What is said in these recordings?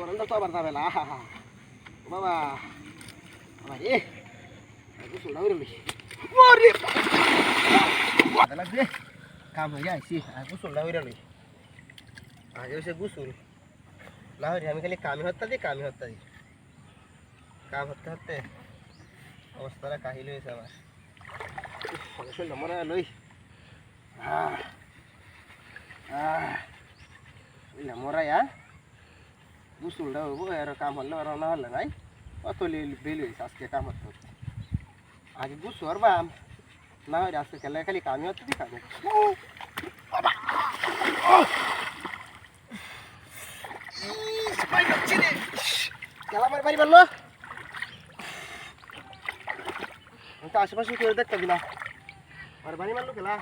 গোসল তো আবার যাবে না বাবা বাবা রে গোসল হয়ে রইলি ওরে বাবা লাগবে কাম হয়ে আইছি আর গোসল হয়ে রইলি আগে এসে গোসল না হইরে আমি খালি কামই হত্যা দিই কাম হতে হতে অবস্থাটা কাহিল হয়েছে আমার শরীরটা মনে হয় লই মরাই গোসলটা হবো আর কাম হলে আর না হলে নাই অত বেল হয়েছে আজকে কাম হতে হচ্ছে আগে গোসল হরবাম না হইরে আজকে খেলে খালি কামই হতে দিই কামে খেলা আমার বাড়ি বললো আমি তো আশেপাশে কেউ দেখতে দিলা আর বাড়ি মারলো খেলা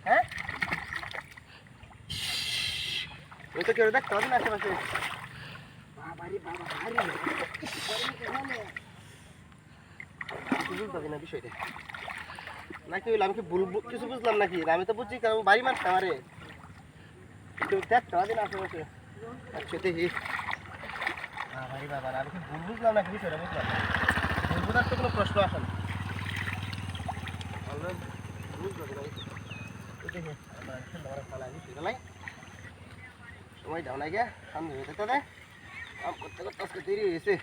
হ্যাঁ ওই তো কেউ দেখতে হবে না আশেপাশে বুঝতে না বিষয়টা নাকি হইলো আমি কি কিছু বুঝলাম নাকি আমি তো বুঝছি কারণ বাড়ি মারতে আমারে কেউ দেখতে হবে না আশেপাশে একসাথে বাড়ি বাবা আমি কি ভুল বুঝলাম নাকি বিষয়টা বুঝলাম ভুল বোঝার তো কোনো প্রশ্ন আসে না সময় দাও না গিয়া সামনে হয়ে যেতে দে কাম করতে করতে আজকে দেরি হয়েছে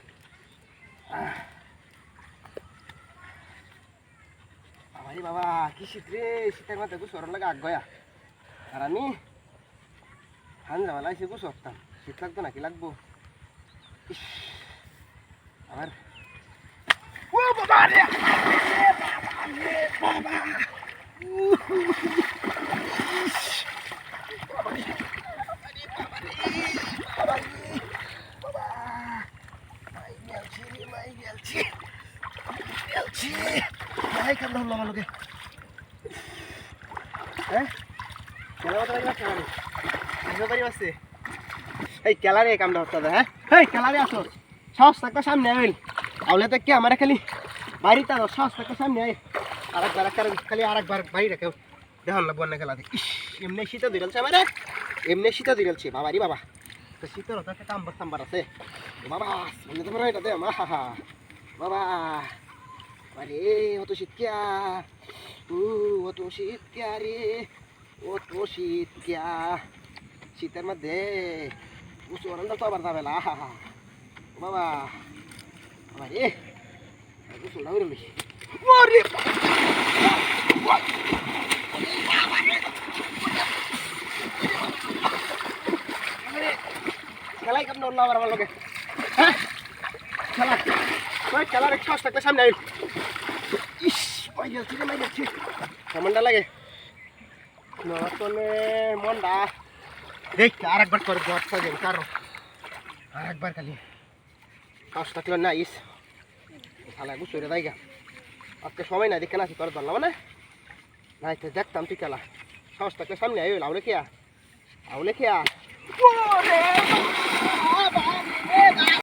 আমারই বাবা কি শীত রে শীতের মধ্যে গুছর লাগে আগ গয়া আর আমি হানজামালা এসে গুছরতাম শীত লাগতো নাকি লাগবো আবার ও বাবা রে বাবা কেলারে কামটা হচ্ছে হ্যাঁ এই কেলারে আসো সাহস থাকতে সামনে আইল আউলে তো কি আমার খালি বাড়িতে সাহস থাকতে সামনে আই আরেকবার খালি আরেকবার বাড়িটা কেউ দেখান লাগবো না খেলা ইস এমনি শীতে দিলছে আমার এমনি শীতে দিলছে বাবারি বাবা তো শীতের হতো একটা কাম্বার আছে বাবা বললে তোমার এটা দে মা বাবা আরে অত শীত কিয়া অত শীত কিয়া রে অত শীত কিয়া শীতের মধ্যে গোসল তো আবার যাবে না বাবা বাবা রে গোসল হয়ে রইলি ওরে খেলাই কেমন উল্লাহ আমার লোকে হ্যাঁ খেলার এক সাহস থাকলে সামনে আইল ইস পাই যাচ্ছি রে মাই যাচ্ছি কেমনটা লাগে নতনে মনটা দেখ আরেকবার করে জট সাজেন কারো আরেকবার খালি সাহস থাকলে না ইস খেলা গুছরে যাইগা আজকে সময় না দেখে না করে ধরলাম না নাই তো দেখতাম তুই খেলা সাহস থাকলে সামনে আইল আউলে খেয়া